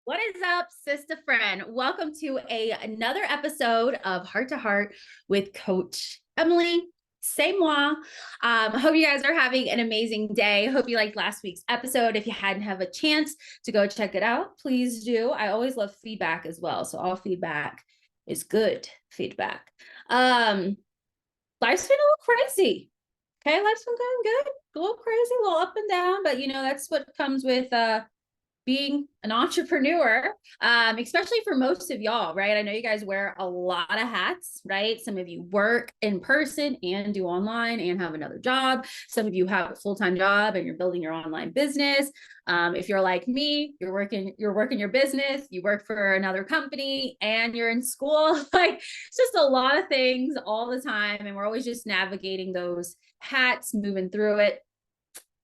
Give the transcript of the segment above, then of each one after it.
What is up, sister friend? Welcome to another episode of Heart to Heart with Coach Emily. C'est moi. Hope you guys are having an amazing day. Hope you liked last week's episode. If you hadn't have a chance to go check it out, please do. I always love feedback as well. So all feedback is good feedback. Life's been a little crazy. Okay, life's been going good, a little crazy, a little up and down, but that's what comes with being an entrepreneur, especially for most of y'all, right? I know you guys wear a lot of hats, right? Some of you work in person and do online and have another job. Some of you have a full-time job and you're building your online business. If you're like me, you're working your business, you work for another company and you're in school. Like it's just a lot of things all the time. And we're always just navigating those hats, moving through it.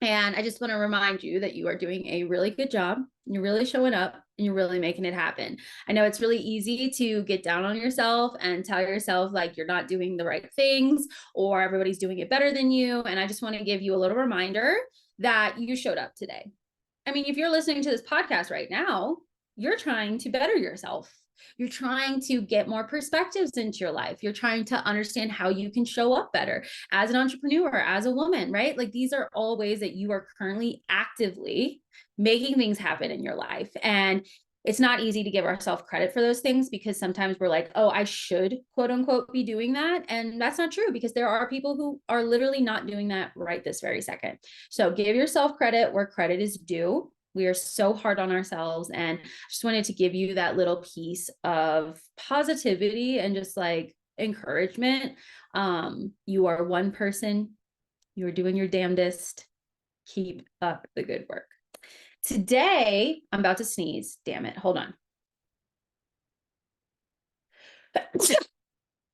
And I just want to remind you that you are doing a really good job. You're really showing up and you're really making it happen. I know it's really easy to get down on yourself and tell yourself like you're not doing the right things or everybody's doing it better than you. And I just want to give you a little reminder that you showed up today. I mean, if you're listening to this podcast right now, you're trying to better yourself. You're trying to get more perspectives into your life. You're trying to understand how you can show up better as an entrepreneur, as a woman, right? Like these are all ways that you are currently actively making things happen in your life. And it's not easy to give ourselves credit for those things because sometimes we're like, oh, I should quote unquote be doing that. And that's not true because there are people who are literally not doing that right this very second. So give yourself credit where credit is due. We are so hard on ourselves. And I just wanted to give you that little piece of positivity and just like encouragement. You are one person. You're doing your damnedest. Keep up the good work. Today, I'm about to sneeze. Damn it. Hold on.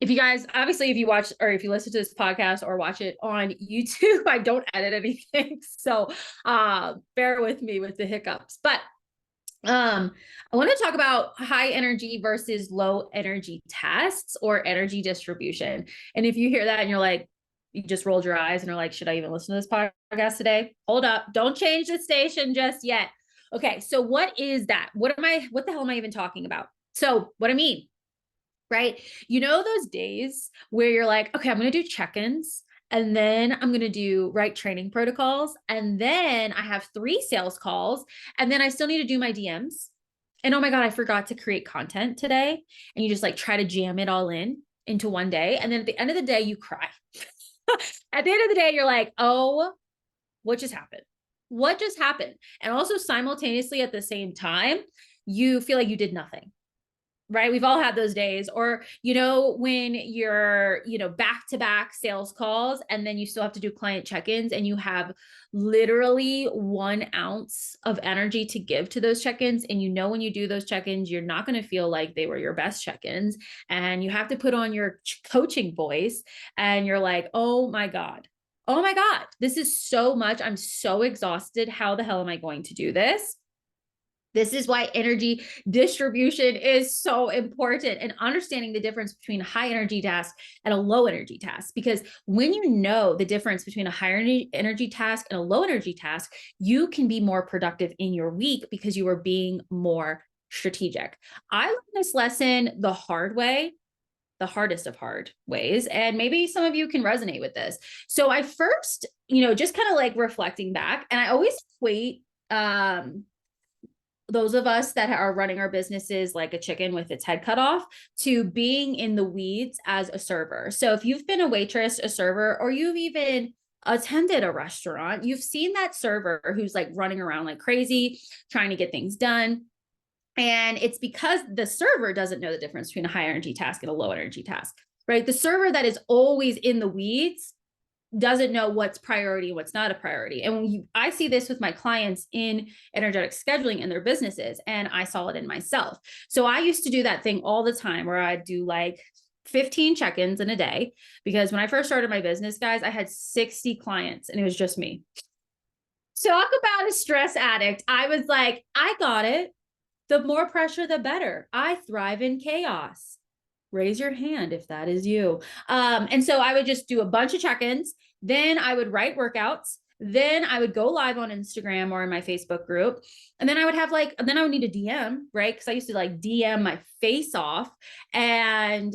If you guys, obviously, if you watch or if you listen to this podcast or watch it on YouTube, I don't edit anything. So bear with me with the hiccups. But I want to talk about high energy versus low energy tasks or energy distribution. And if you hear that and you're like, you just rolled your eyes and are like, should I even listen to this podcast today? Hold up. Don't change the station just yet. Okay. So what is that? What the hell am I even talking about? So what I mean, right? You know, those days where you're like, okay, I'm going to do check-ins and then I'm going to do right training protocols. And then I have 3 sales calls and then I still need to do my DMs. And oh my God, I forgot to create content today. And you just like try to jam it all in into one day. And then at the end of the day, you cry. At the end of the day, you're like, oh, what just happened? What just happened? And also simultaneously at the same time, you feel like you did nothing. Right? We've all had those days. Or, when you're, back to back sales calls and then you still have to do client check-ins and you have literally 1 ounce of energy to give to those check-ins. And when you do those check-ins, you're not going to feel like they were your best check-ins. And you have to put on your coaching voice and you're like, oh my God. Oh my God, this is so much. I'm so exhausted. How the hell am I going to do this? This is why energy distribution is so important and understanding the difference between a high energy task and a low energy task. Because when you know the difference between a higher energy task and a low energy task, you can be more productive in your week because you are being more strategic. I learned this lesson the hard way, the hardest of hard ways. And maybe some of you can resonate with this. So I first, just kind of like reflecting back, and I always equate, those of us that are running our businesses like a chicken with its head cut off to being in the weeds as a server. So if you've been a waitress, a server, or you've even attended a restaurant, you've seen that server who's like running around like crazy, trying to get things done. And it's because the server doesn't know the difference between a high energy task and a low energy task, right? The server that is always in the weeds doesn't know what's priority and what's not a priority. And I see this with my clients in energetic scheduling in their businesses, and I saw it in myself. So I used to do that thing all the time where I'd do like 15 check-ins in a day, because when I first started my business, guys, I had 60 clients and it was just me. Talk about a stress addict. I was like, I got it. The more pressure, the better. I thrive in chaos. Raise your hand if that is you. And so I would just do a bunch of check-ins. Then I would write workouts. Then I would go live on Instagram or in my Facebook group. And then I would have then I would need a DM, right? Cause I used to like DM my face off and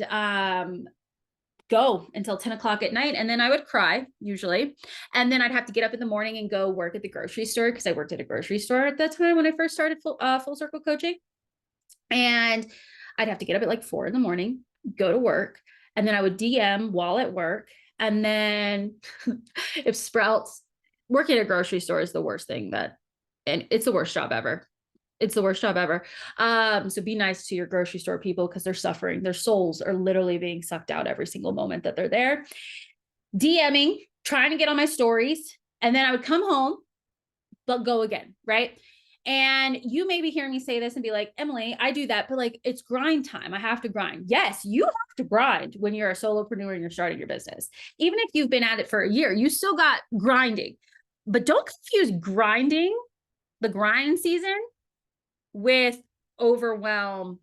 go until 10 o'clock at night. And then I would cry usually. And then I'd have to get up in the morning and go work at the grocery store. Cause I worked at a grocery store at that time when I first started Full Circle Coaching. And I'd have to get up at like 4 a.m, go to work. And then I would DM while at work. And then if Sprouts, working at a grocery store is the worst thing and it's the worst job ever. It's the worst job ever. So be nice to your grocery store people because they're suffering. Their souls are literally being sucked out every single moment that they're there. DMing, trying to get on my stories. And then I would come home, but go again, right? And you may be hearing me say this and be like, Emily, I do that, but like, it's grind time. I have to grind. Yes, you have to grind when you're a solopreneur and you're starting your business. Even if you've been at it for a year, you still got grinding. But don't confuse grinding, the grind season, with overwhelm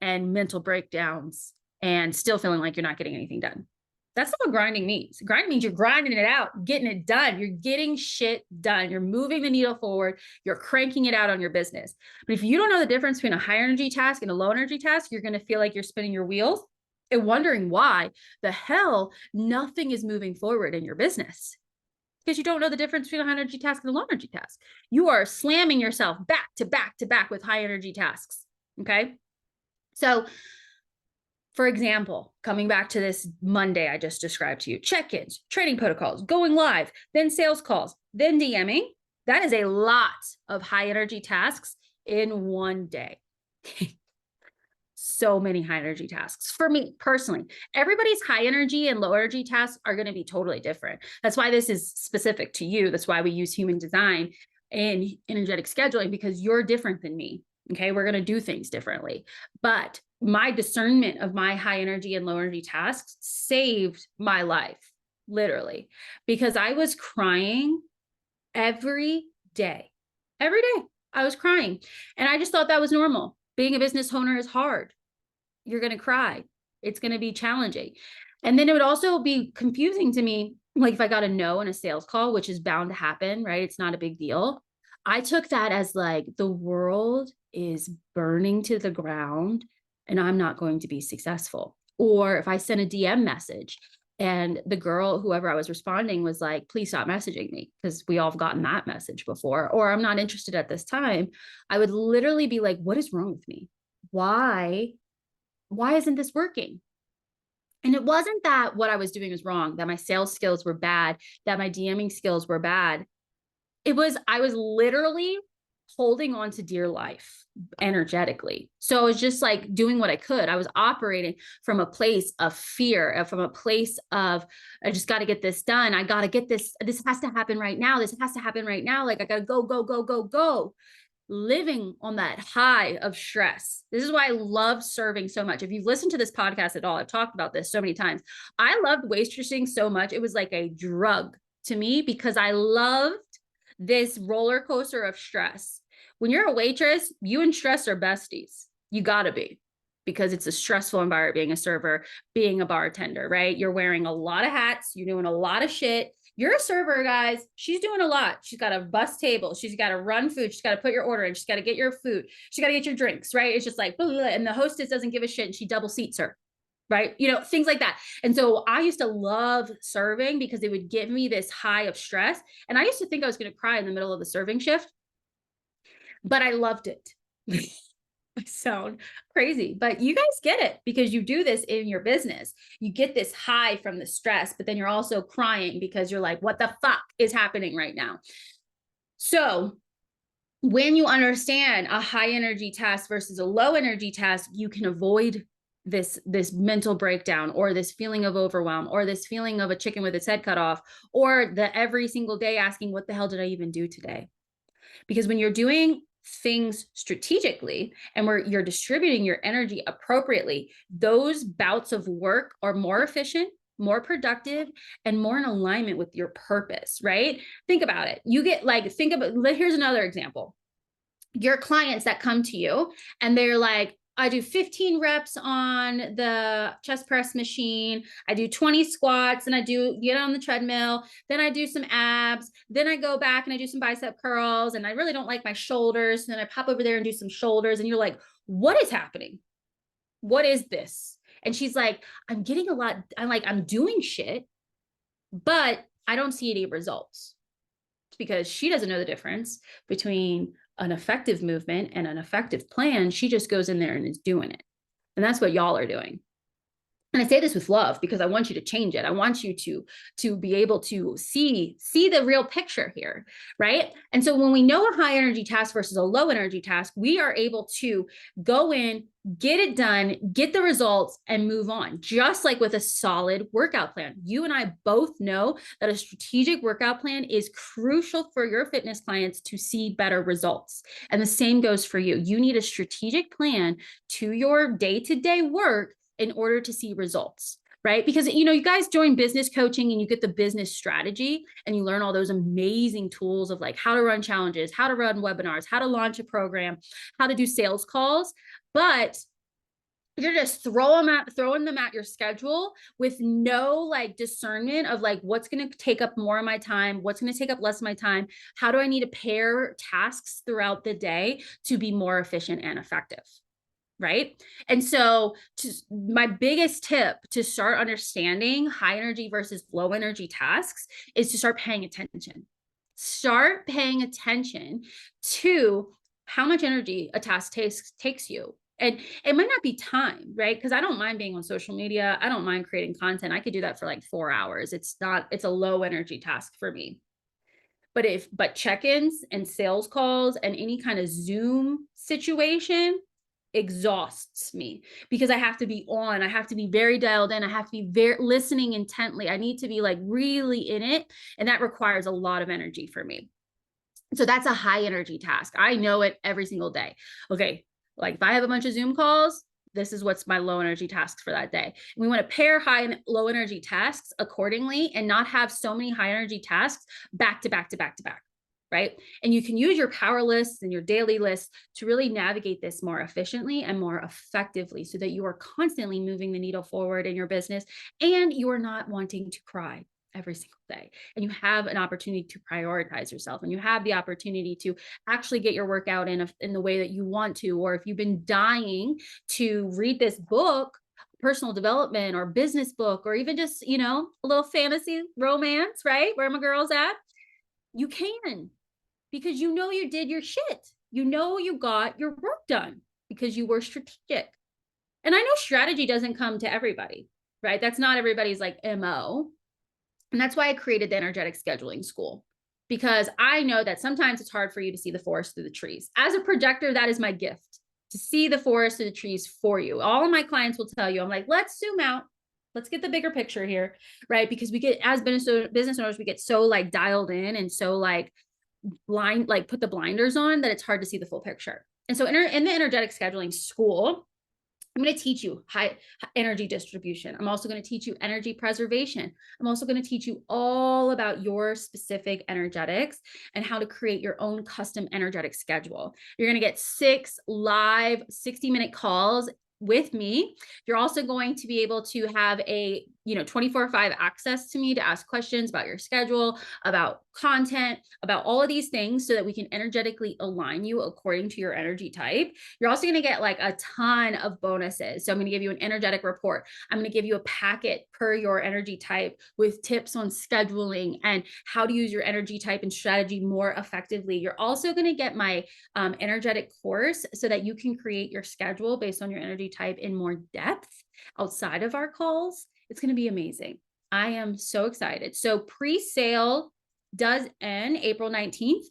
and mental breakdowns and still feeling like you're not getting anything done. That's not what grinding means. Grinding means you're grinding it out, getting it done. You're getting shit done. You're moving the needle forward. You're cranking it out on your business. But if you don't know the difference between a high energy task and a low energy task, you're going to feel like you're spinning your wheels and wondering why the hell nothing is moving forward in your business. Because you don't know the difference between a high energy task and a low energy task. You are slamming yourself back to back to back with high energy tasks. Okay. So for example, coming back to this Monday I just described to you, check-ins, training protocols, going live, then sales calls, then DMing. That is a lot of high energy tasks in one day. So many high energy tasks for me personally. Everybody's high energy and low energy tasks are going to be totally different. That's why this is specific to you. That's why we use human design and energetic scheduling, because you're different than me. Okay. We're going to do things differently, but my discernment of my high energy and low energy tasks saved my life, literally, because I was crying every day. Every day I was crying. And I just thought that was normal. Being a business owner is hard. You're going to cry. It's going to be challenging. And then it would also be confusing to me. Like if I got a no in a sales call, which is bound to happen, right? It's not a big deal. I took that as like the world is burning to the ground and I'm not going to be successful. Or if I sent a DM message and the girl, whoever I was responding, was like, please stop messaging me, because we all have gotten that message before, or I'm not interested at this time, I would literally be like, what is wrong with me? Why isn't this working? And it wasn't that what I was doing was wrong, that my sales skills were bad, that my DMing skills were bad. It was, I was literally holding on to dear life energetically. So I was just like doing what I could. I was operating from a place of fear, from a place of, I just got to get this done. I got to get this. This has to happen right now. This has to happen right now. Like I got to go, go, go, go, go. Living on that high of stress. This is why I love serving so much. If you've listened to this podcast at all, I've talked about this so many times. I loved waitressing so much. It was like a drug to me because I loved this roller coaster of stress. When you're a waitress, you and stress are besties. You gotta be, because it's a stressful environment being a server, being a bartender, right? You're wearing a lot of hats. You're doing a lot of shit. You're a server, guys. She's doing a lot. She's got to bus table. She's got to run food. She's got to put your order in. She's got to get your food. She's got to get your drinks, right? It's just like, blah, blah, blah. And the hostess doesn't give a shit and she double seats her, right? You know, things like that. And so I used to love serving because it would give me this high of stress. And I used to think I was going to cry in the middle of the serving shift, but I loved it. I sound crazy, but you guys get it because you do this in your business. You get this high from the stress, but then you're also crying because you're like, what the fuck is happening right now? So when you understand a high energy task versus a low energy task, you can avoid this mental breakdown or this feeling of overwhelm or this feeling of a chicken with its head cut off, or the every single day asking, what the hell did I even do today? Because when you're doing things strategically and where you're distributing your energy appropriately, those bouts of work are more efficient, more productive, and more in alignment with your purpose, right? Think about it. You get here's another example. Your clients that come to you and they're like, I do 15 reps on the chest press machine. I do 20 squats and I do get on the treadmill. Then I do some abs. Then I go back and I do some bicep curls, and I really don't like my shoulders. And then I pop over there and do some shoulders, and you're like, what is happening? What is this? And she's like, I'm getting a lot. I'm like, I'm doing shit, but I don't see any results. It's because she doesn't know the difference between an effective movement and an effective plan. She just goes in there and is doing it. And that's what y'all are doing. And I say this with love because I want you to change it. I want you to be able to see the real picture here, right? And so when we know a high energy task versus a low energy task, we are able to go in, get it done, get the results, and move on. Just like with a solid workout plan. You and I both know that a strategic workout plan is crucial for your fitness clients to see better results. And the same goes for you. You need a strategic plan to your day-to-day work in order to see results, right? Because, you guys join business coaching and you get the business strategy and you learn all those amazing tools of like how to run challenges, how to run webinars, how to launch a program, how to do sales calls. But you're just throwing them at your schedule with no like discernment of like, what's going to take up more of my time? What's going to take up less of my time? How do I need to pair tasks throughout the day to be more efficient and effective? Right. And so my biggest tip to start understanding high energy versus low energy tasks is to start paying attention. Start paying attention to how much energy a task takes you. And it might not be time, right? Because I don't mind being on social media. I don't mind creating content. I could do that for like 4 hours. It's a low energy task for me. But check-ins and sales calls and any kind of Zoom situation exhausts me because I have to be on. I have to be very dialed in. I have to be very listening intently. I need to be like really in it. And that requires a lot of energy for me. So that's a high energy task. I know it every single day. Okay. Like if I have a bunch of Zoom calls, this is what's my low energy tasks for that day. And we want to pair high and low energy tasks accordingly and not have so many high energy tasks back to back to back to back. Right. And you can use your power lists and your daily lists to really navigate this more efficiently and more effectively so that you are constantly moving the needle forward in your business and you are not wanting to cry every single day. And you have an opportunity to prioritize yourself and you have the opportunity to actually get your workout in the way that you want to. Or if you've been dying to read this book, personal development or business book, or even just, a little fantasy romance, right? Where my girls at? You can. Because you did your shit. You got your work done because you were strategic. And I know strategy doesn't come to everybody, right? That's not everybody's like MO. And that's why I created the energetic scheduling school, because I know that sometimes it's hard for you to see the forest through the trees. As a projector, that is my gift, to see the forest through the trees for you. All of my clients will tell you, I'm like, let's zoom out. Let's get the bigger picture here, right? Because we get, as business owners, we get so like dialed in and so like blind, like put the blinders on that it's hard to see the full picture. And so in the energetic scheduling school, I'm going to teach you high energy distribution. I'm also going to teach you energy preservation. I'm also going to teach you all about your specific energetics and how to create your own custom energetic schedule. You're going to get 6 live 60-minute calls with me. You're also going to be able to have a 24/5 access to me to ask questions about your schedule, about content, about all of these things so that we can energetically align you according to your energy type. You're also going to get like a ton of bonuses. So I'm going to give you an energetic report. I'm going to give you a packet per your energy type with tips on scheduling and how to use your energy type and strategy more effectively. You're also going to get my energetic course so that you can create your schedule based on your energy type in more depth outside of our calls. It's going to be amazing. I am so excited. So pre-sale does end April 19th.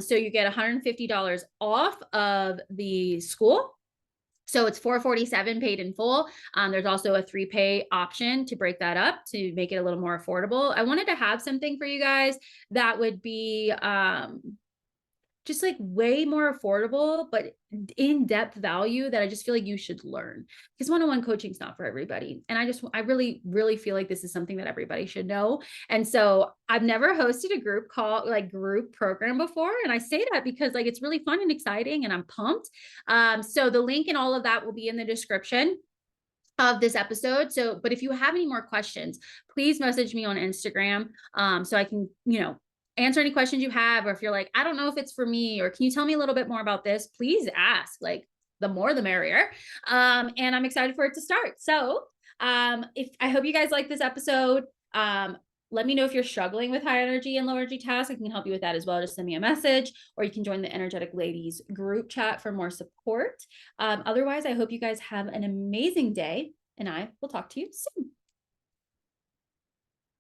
So you get $150 off of the school. So it's $447 paid in full. There's also a 3-pay option to break that up to make it a little more affordable. I wanted to have something for you guys that would be just like way more affordable, but in-depth value that I just feel like you should learn, because one-on-one coaching is not for everybody. And I really, really feel like this is something that everybody should know. And so I've never hosted a group call, like group program before. And I say that because like, it's really fun and exciting and I'm pumped. So the link and all of that will be in the description of this episode. So, but if you have any more questions, please message me on Instagram, so I can, answer any questions you have. Or if you're like, I don't know if it's for me, or can you tell me a little bit more about this? Please ask. Like, the more the merrier. And I'm excited for it to start. So, if I hope you guys like this episode. Let me know if you're struggling with high energy and low energy tasks. I can help you with that as well. Just send me a message, or you can join the Energetic Ladies group chat for more support. Otherwise, I hope you guys have an amazing day, and I will talk to you soon.